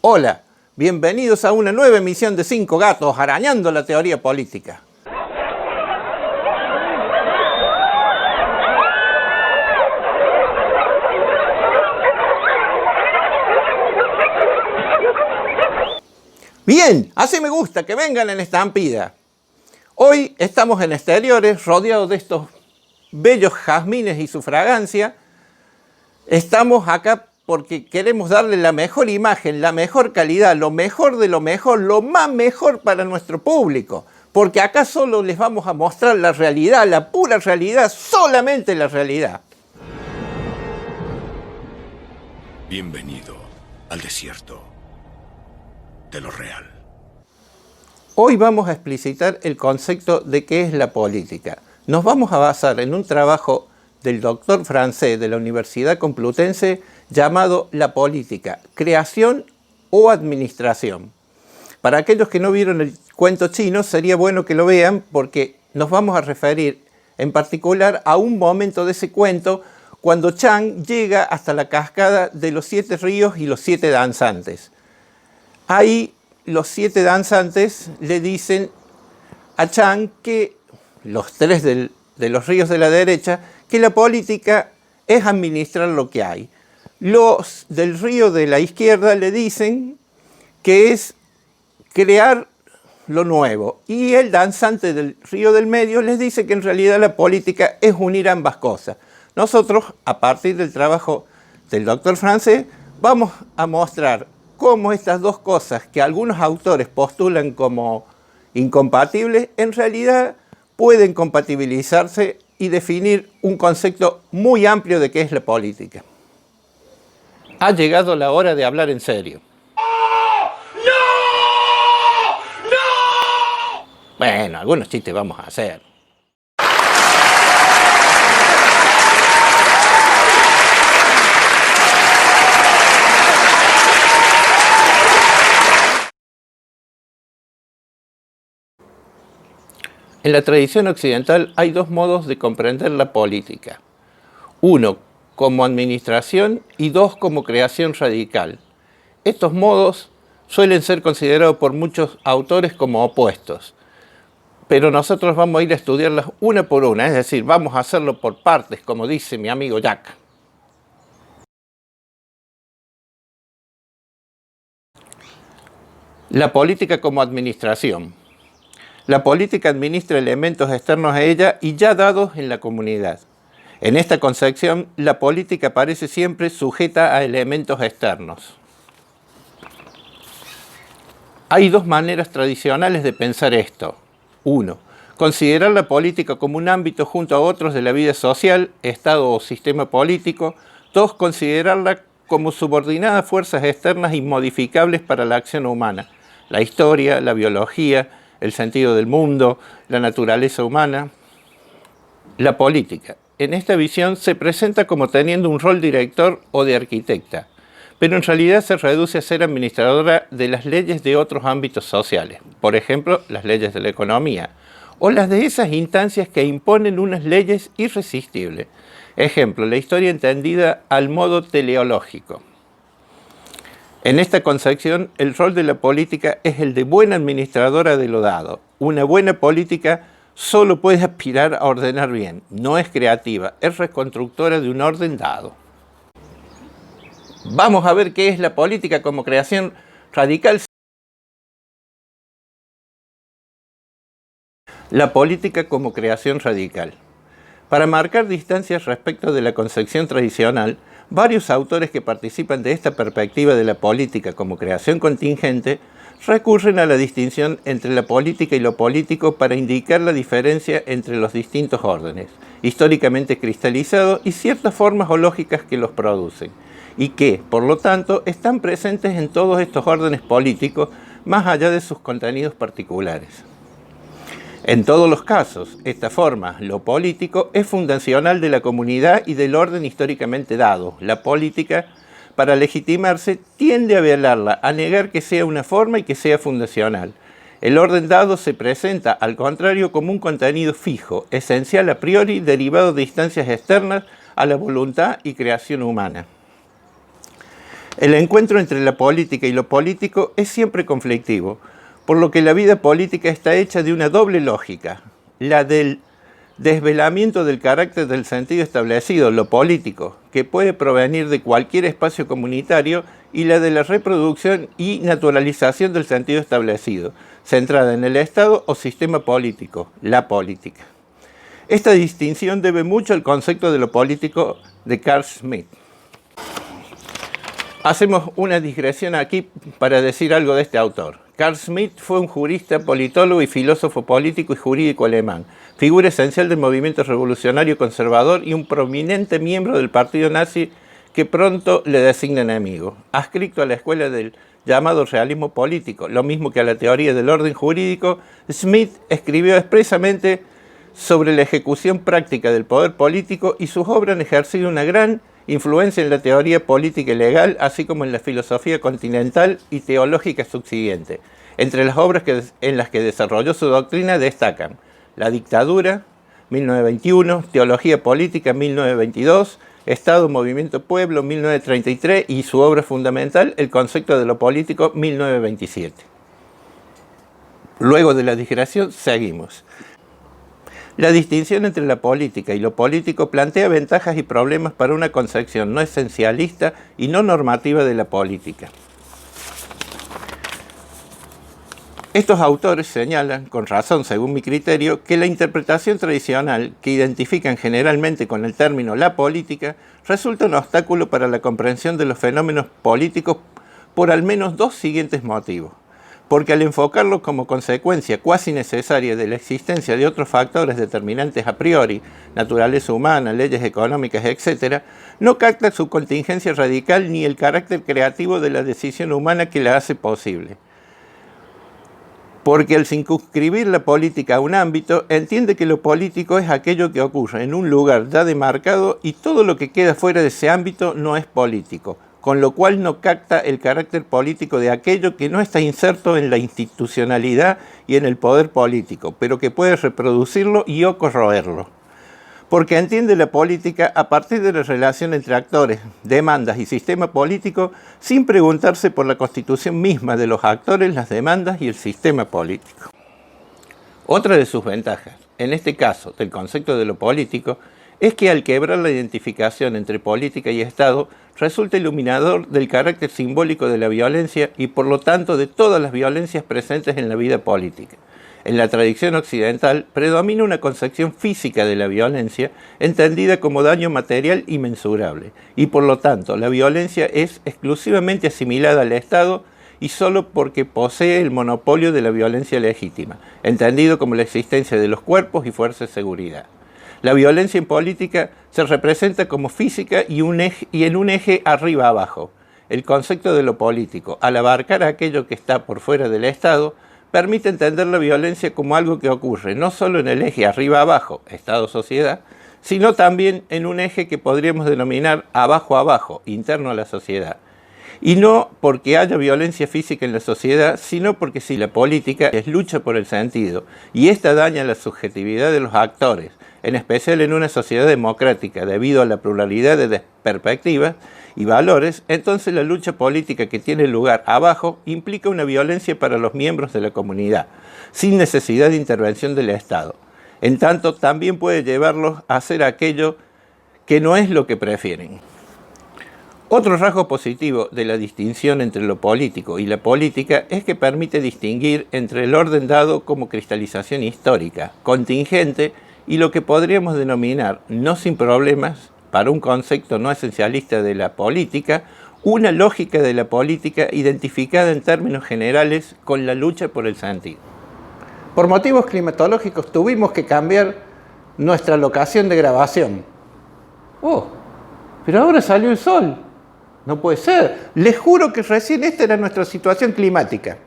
Hola, bienvenidos a una nueva emisión de Cinco Gatos arañando la teoría política. Bien, así me gusta, que vengan en estampida. Hoy estamos en exteriores, rodeados de estos bellos jazmines y su fragancia. Estamos acá porque queremos darle la mejor imagen, la mejor calidad, lo mejor de lo mejor, lo más mejor para nuestro público. Porque acá solo les vamos a mostrar la realidad, la pura realidad, solamente la realidad. Bienvenido al desierto de lo real. Hoy vamos a explicitar el concepto de qué es la política. Nos vamos a basar en un trabajo del doctor francés de la Universidad Complutense llamado La política, creación o administración. Para aquellos que no vieron el cuento chino, sería bueno que lo vean porque nos vamos a referir en particular a un momento de ese cuento cuando Chang llega hasta la cascada de los 7 ríos y los 7 danzantes. Ahí los 7 danzantes le dicen a Chang que los 3 de los ríos de la derecha, que la política es administrar lo que hay. Los del río de la izquierda le dicen que es crear lo nuevo. Y el danzante del río del medio les dice que en realidad la política es unir ambas cosas. Nosotros, a partir del trabajo del doctor francés, vamos a mostrar cómo estas dos cosas que algunos autores postulan como incompatibles, en realidad pueden compatibilizarse y definir un concepto muy amplio de qué es la política. Ha llegado la hora de hablar en serio. ¡No! ¡No! Bueno, algunos chistes vamos a hacer. En la tradición occidental hay dos modos de comprender la política. Uno como administración y dos como creación radical. Estos modos suelen ser considerados por muchos autores como opuestos, pero nosotros vamos a ir a estudiarlas una por una, es decir, vamos a hacerlo por partes, como dice mi amigo Jack. La política como administración. La política administra elementos externos a ella y ya dados en la comunidad. En esta concepción, la política aparece siempre sujeta a elementos externos. Hay dos maneras tradicionales de pensar esto. 1. Considerar la política como un ámbito junto a otros de la vida social, estado o sistema político. 2. Considerarla como subordinada a fuerzas externas inmodificables para la acción humana. La historia, la biología, el sentido del mundo, la naturaleza humana. La política, en esta visión, se presenta como teniendo un rol director o de arquitecta, pero en realidad se reduce a ser administradora de las leyes de otros ámbitos sociales, por ejemplo, las leyes de la economía, o las de esas instancias que imponen unas leyes irresistibles. Ejemplo, la historia entendida al modo teleológico. En esta concepción, el rol de la política es el de buena administradora de lo dado. Una buena política solo puede aspirar a ordenar bien, no es creativa, es reconstructora de un orden dado. Vamos a ver qué es la política como creación radical. La política como creación radical. Para marcar distancias respecto de la concepción tradicional, varios autores que participan de esta perspectiva de la política como creación contingente recurren a la distinción entre la política y lo político para indicar la diferencia entre los distintos órdenes, históricamente cristalizados y ciertas formas o lógicas que los producen, y que, por lo tanto, están presentes en todos estos órdenes políticos más allá de sus contenidos particulares. En todos los casos, esta forma, lo político, es fundacional de la comunidad y del orden históricamente dado. La política, para legitimarse, tiende a violarla, a negar que sea una forma y que sea fundacional. El orden dado se presenta, al contrario, como un contenido fijo, esencial a priori, derivado de instancias externas a la voluntad y creación humana. El encuentro entre la política y lo político es siempre conflictivo, por lo que la vida política está hecha de una doble lógica, la del desvelamiento del carácter del sentido establecido, lo político, que puede provenir de cualquier espacio comunitario, y la de la reproducción y naturalización del sentido establecido, centrada en el Estado o sistema político, la política. Esta distinción debe mucho al concepto de lo político de Carl Schmitt. Hacemos una digresión aquí para decir algo de este autor. Carl Schmitt fue un jurista, politólogo y filósofo político y jurídico alemán, figura esencial del movimiento revolucionario conservador y un prominente miembro del partido nazi que pronto le designa enemigo. Adscrito a la escuela del llamado realismo político, lo mismo que a la teoría del orden jurídico, Schmitt escribió expresamente sobre la ejecución práctica del poder político y sus obras han ejercido una gran influencia en la teoría política y legal, así como en la filosofía continental y teológica subsiguiente. Entre las obras en las que desarrolló su doctrina destacan La dictadura, 1921, Teología política, 1922, Estado, Movimiento, Pueblo, 1933 y su obra fundamental, El concepto de lo político, 1927. Luego de la digresión, seguimos. La distinción entre la política y lo político plantea ventajas y problemas para una concepción no esencialista y no normativa de la política. Estos autores señalan, con razón según mi criterio, que la interpretación tradicional que identifican generalmente con el término la política resulta un obstáculo para la comprensión de los fenómenos políticos por al menos dos siguientes motivos. Porque al enfocarlo como consecuencia cuasi necesaria de la existencia de otros factores determinantes a priori, naturaleza humana, leyes económicas, etc., no capta su contingencia radical ni el carácter creativo de la decisión humana que la hace posible. Porque al circunscribir la política a un ámbito, entiende que lo político es aquello que ocurre en un lugar ya demarcado y todo lo que queda fuera de ese ámbito no es político, con lo cual no capta el carácter político de aquello que no está inserto en la institucionalidad y en el poder político, pero que puede reproducirlo y o corroerlo. Porque entiende la política a partir de la relación entre actores, demandas y sistema político, sin preguntarse por la constitución misma de los actores, las demandas y el sistema político. Otra de sus ventajas, en este caso del concepto de lo político, es que al quebrar la identificación entre política y Estado, resulta iluminador del carácter simbólico de la violencia y por lo tanto de todas las violencias presentes en la vida política. En la tradición occidental predomina una concepción física de la violencia, entendida como daño material y mensurable, y por lo tanto la violencia es exclusivamente asimilada al Estado y solo porque posee el monopolio de la violencia legítima, entendido como la existencia de los cuerpos y fuerzas de seguridad. La violencia en política se representa como física y en un eje arriba-abajo. El concepto de lo político, al abarcar aquello que está por fuera del Estado, permite entender la violencia como algo que ocurre no solo en el eje arriba-abajo, Estado-sociedad, sino también en un eje que podríamos denominar abajo-abajo, interno a la sociedad. Y no porque haya violencia física en la sociedad, sino porque si la política es lucha por el sentido, y esta daña la subjetividad de los actores, en especial en una sociedad democrática, debido a la pluralidad de perspectivas y valores, entonces la lucha política que tiene lugar abajo implica una violencia para los miembros de la comunidad, sin necesidad de intervención del Estado. En tanto, también puede llevarlos a hacer aquello que no es lo que prefieren. Otro rasgo positivo de la distinción entre lo político y la política es que permite distinguir entre el orden dado como cristalización histórica, contingente, y lo que podríamos denominar, no sin problemas, para un concepto no esencialista de la política, una lógica de la política identificada en términos generales con la lucha por el sentido. Por motivos climatológicos tuvimos que cambiar nuestra locación de grabación. Pero ahora salió el sol. No puede ser. Les juro que recién esta era nuestra situación climática.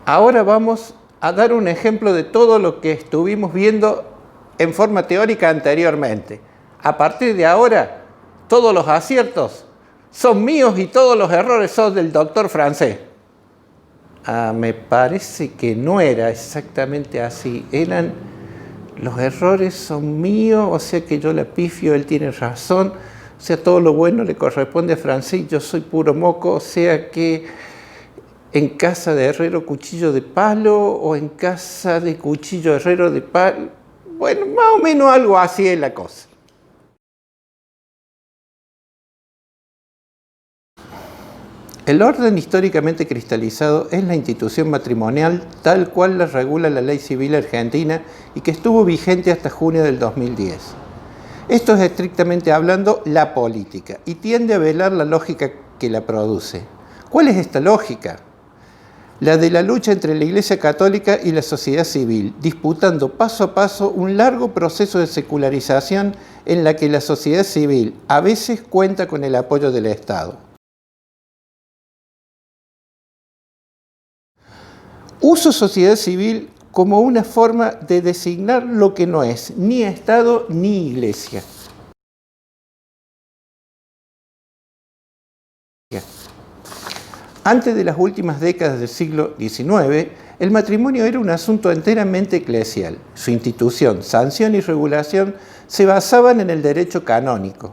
Ahora vamos a dar un ejemplo de todo lo que estuvimos viendo en forma teórica anteriormente. A partir de ahora, todos los aciertos son míos y todos los errores son del doctor Francés. Me parece que no era exactamente así. Los errores son míos, o sea que yo la pifio, él tiene razón. O sea, todo lo bueno le corresponde a Francés, yo soy puro moco, o sea que en casa de herrero cuchillo de palo o en casa de cuchillo herrero de palo. Bueno, más o menos algo así es la cosa. El orden históricamente cristalizado es la institución matrimonial tal cual la regula la ley civil argentina y que estuvo vigente hasta junio del 2010. Esto es estrictamente hablando la política y tiende a velar la lógica que la produce. ¿Cuál es esta lógica? La de la lucha entre la Iglesia Católica y la sociedad civil, disputando paso a paso un largo proceso de secularización en la que la sociedad civil a veces cuenta con el apoyo del Estado. Uso sociedad civil como una forma de designar lo que no es ni Estado ni Iglesia. Antes de las últimas décadas del siglo XIX, el matrimonio era un asunto enteramente eclesial. Su institución, sanción y regulación se basaban en el derecho canónico,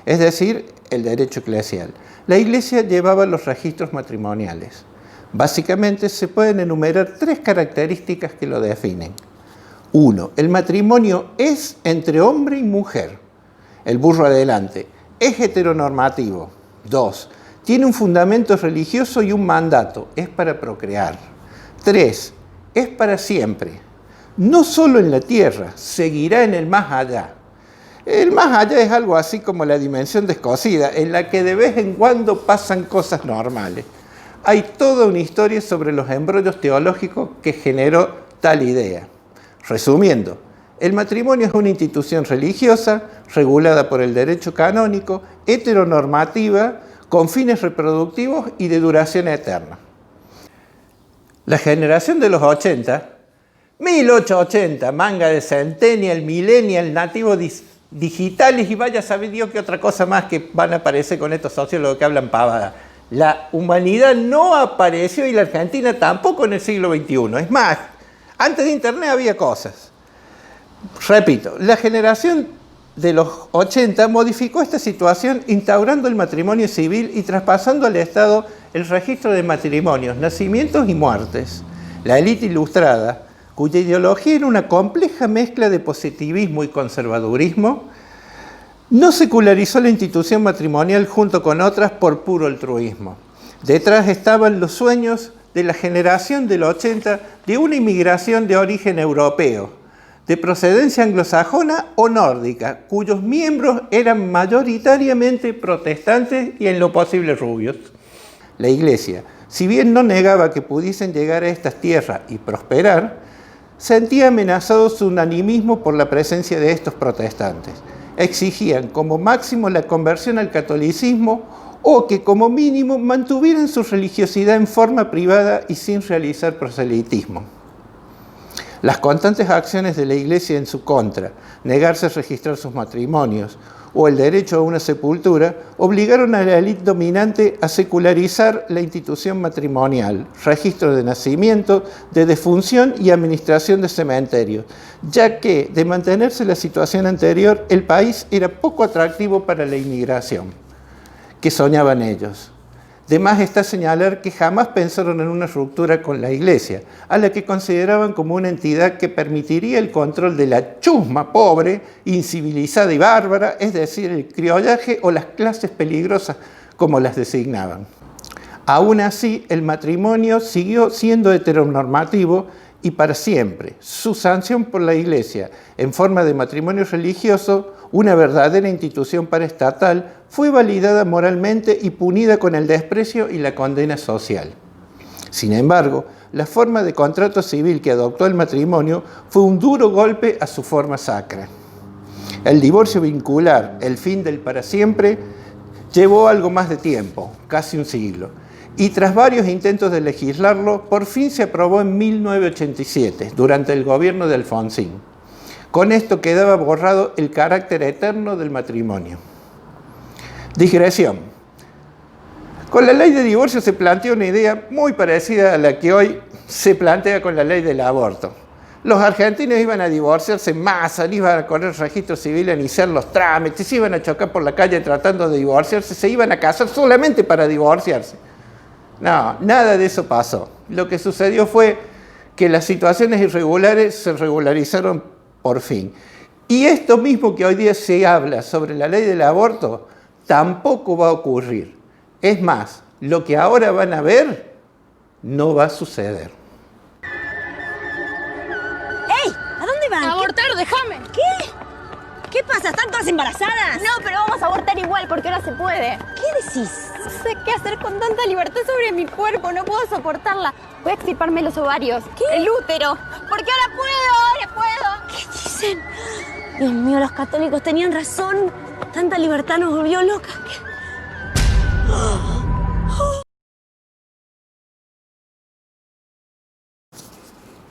es decir, el derecho eclesial. La Iglesia llevaba los registros matrimoniales. Básicamente se pueden enumerar tres características que lo definen. 1. El matrimonio es entre hombre y mujer. El burro adelante. Es heteronormativo. 2. Tiene un fundamento religioso y un mandato. Es para procrear. 3. Es para siempre. No solo en la tierra, seguirá en el más allá. El más allá es algo así como la dimensión descosida, en la que de vez en cuando pasan cosas normales. Hay toda una historia sobre los embrollos teológicos que generó tal idea. Resumiendo, el matrimonio es una institución religiosa, regulada por el derecho canónico, heteronormativa, con fines reproductivos y de duración eterna. La generación de los 80, 1880, manga de centennial, millennial, nativos digitales y vaya a saber Dios qué otra cosa más que van a aparecer con estos sociólogos que hablan pavada. La humanidad no apareció y la Argentina tampoco en el siglo XXI. Es más, antes de Internet había cosas. Repito, la generación de los 80 modificó esta situación instaurando el matrimonio civil y traspasando al Estado el registro de matrimonios, nacimientos y muertes. La élite ilustrada, cuya ideología era una compleja mezcla de positivismo y conservadurismo, no secularizó la institución matrimonial junto con otras por puro altruismo. Detrás estaban los sueños de la generación del 80 de una inmigración de origen europeo, de procedencia anglosajona o nórdica, cuyos miembros eran mayoritariamente protestantes y en lo posible rubios. La Iglesia, si bien no negaba que pudiesen llegar a estas tierras y prosperar, sentía amenazado su unanimismo por la presencia de estos protestantes. Exigían como máximo la conversión al catolicismo o que como mínimo mantuvieran su religiosidad en forma privada y sin realizar proselitismo. Las constantes acciones de la Iglesia en su contra, negarse a registrar sus matrimonios o el derecho a una sepultura, obligaron a la élite dominante a secularizar la institución matrimonial, registro de nacimiento, de defunción y administración de cementerios, ya que, de mantenerse la situación anterior, el país era poco atractivo para la inmigración, que soñaban ellos. De más está señalar que jamás pensaron en una ruptura con la Iglesia, a la que consideraban como una entidad que permitiría el control de la chusma pobre, incivilizada y bárbara, es decir, el criollaje o las clases peligrosas, como las designaban. Aún así, el matrimonio siguió siendo heteronormativo y para siempre. Su sanción por la Iglesia, en forma de matrimonio religioso, una verdadera institución paraestatal, fue validada moralmente y punida con el desprecio y la condena social. Sin embargo, la forma de contrato civil que adoptó el matrimonio fue un duro golpe a su forma sacra. El divorcio vincular, el fin del para siempre, llevó algo más de tiempo, casi un siglo. y tras varios intentos de legislarlo, por fin se aprobó en 1987, durante el gobierno de Alfonsín. Con esto quedaba borrado el carácter eterno del matrimonio. Digresión. Con la ley de divorcio se planteó una idea muy parecida a la que hoy se plantea con la ley del aborto. Los argentinos iban a divorciarse en masa, no iban a correr registro civil, a iniciar los trámites, se iban a chocar por la calle tratando de divorciarse, se iban a casar solamente para divorciarse. No, nada de eso pasó. Lo que sucedió fue que las situaciones irregulares se regularizaron por fin. Y esto mismo que hoy día se habla sobre la ley del aborto, tampoco va a ocurrir. Es más, lo que ahora van a ver no va a suceder. ¡Ey! ¿A dónde van? A abortar, déjame. ¿Qué? ¿Qué pasa? ¿Están todas embarazadas? No, pero vamos a abortar igual porque ahora se puede. ¿Qué decís? No sé qué hacer con tanta libertad sobre mi cuerpo, no puedo soportarla. Voy a extirparme los ovarios. ¿Qué? El útero. Porque ahora puedo. ¿Qué dicen? Dios mío, los católicos tenían razón. Tanta libertad nos volvió locas.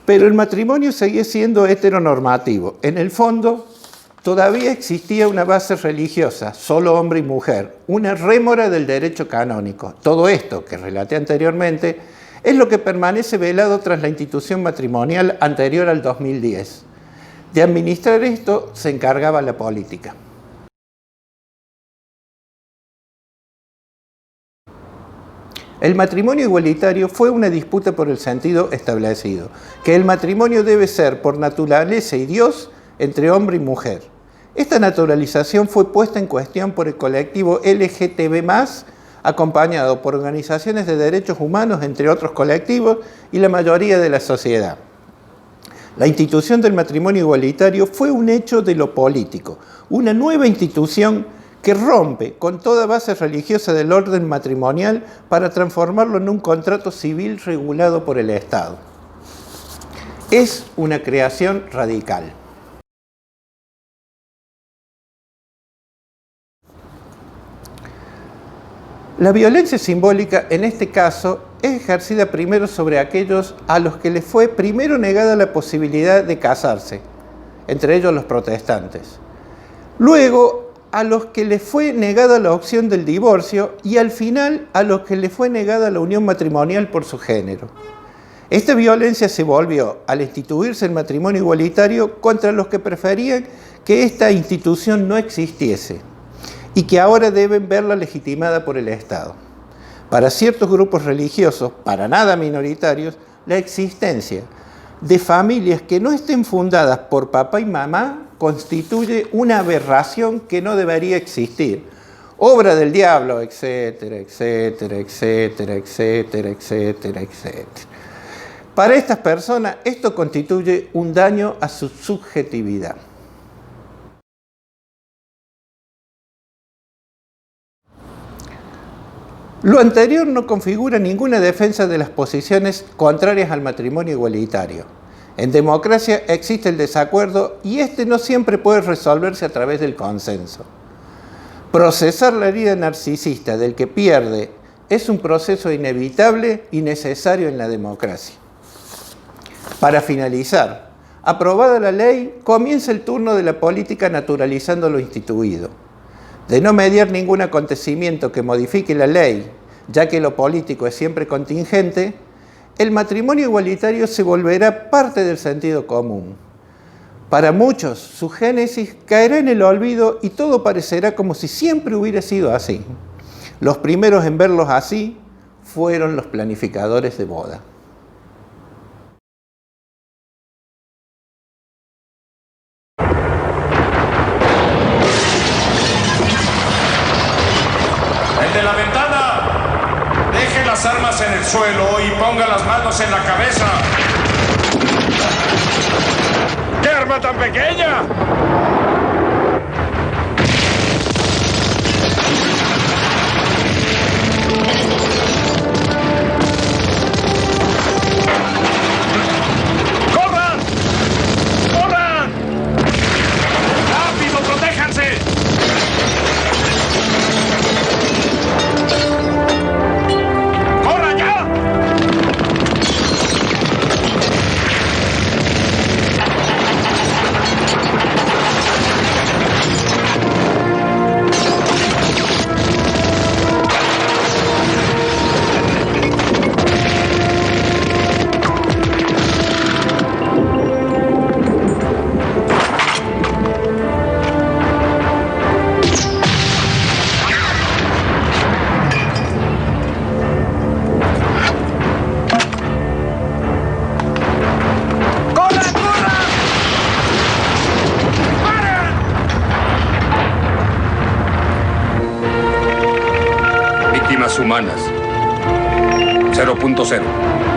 Pero el matrimonio seguía siendo heteronormativo. En el fondo, todavía existía una base religiosa, solo hombre y mujer, una rémora del derecho canónico. Todo esto, que relaté anteriormente, es lo que permanece velado tras la institución matrimonial anterior al 2010. De administrar esto se encargaba la política. El matrimonio igualitario fue una disputa por el sentido establecido, que el matrimonio debe ser por naturaleza y Dios entre hombre y mujer. Esta naturalización fue puesta en cuestión por el colectivo LGTB+, acompañado por organizaciones de derechos humanos, entre otros colectivos, y la mayoría de la sociedad. La institución del matrimonio igualitario fue un hecho de lo político, una nueva institución que rompe con toda base religiosa del orden matrimonial para transformarlo en un contrato civil regulado por el Estado. Es una creación radical. La violencia simbólica, en este caso, es ejercida primero sobre aquellos a los que les fue primero negada la posibilidad de casarse, entre ellos los protestantes. Luego, a los que les fue negada la opción del divorcio y al final a los que les fue negada la unión matrimonial por su género. Esta violencia se volvió, al instituirse el matrimonio igualitario, contra los que preferían que esta institución no existiese y que ahora deben verla legitimada por el Estado. Para ciertos grupos religiosos, para nada minoritarios, la existencia de familias que no estén fundadas por papá y mamá constituye una aberración que no debería existir. Obra del diablo, etcétera, etcétera, etcétera, etcétera, etcétera, etcétera. Para estas personas, esto constituye un daño a su subjetividad. Lo anterior no configura ninguna defensa de las posiciones contrarias al matrimonio igualitario. En democracia existe el desacuerdo y este no siempre puede resolverse a través del consenso. Procesar la herida narcisista del que pierde es un proceso inevitable y necesario en la democracia. Para finalizar, aprobada la ley, comienza el turno de la política naturalizando lo instituido. De no mediar ningún acontecimiento que modifique la ley, ya que lo político es siempre contingente, el matrimonio igualitario se volverá parte del sentido común. Para muchos, su génesis caerá en el olvido y todo parecerá como si siempre hubiera sido así. Los primeros en verlos así fueron los planificadores de boda. ¡El de la ventana! Deje las armas en el suelo y ponga las manos en la cabeza. ¡Qué arma tan pequeña! ¡Corran! ¡Corran! ¡Rápido, protéjanse! ¡Corran! 0.0.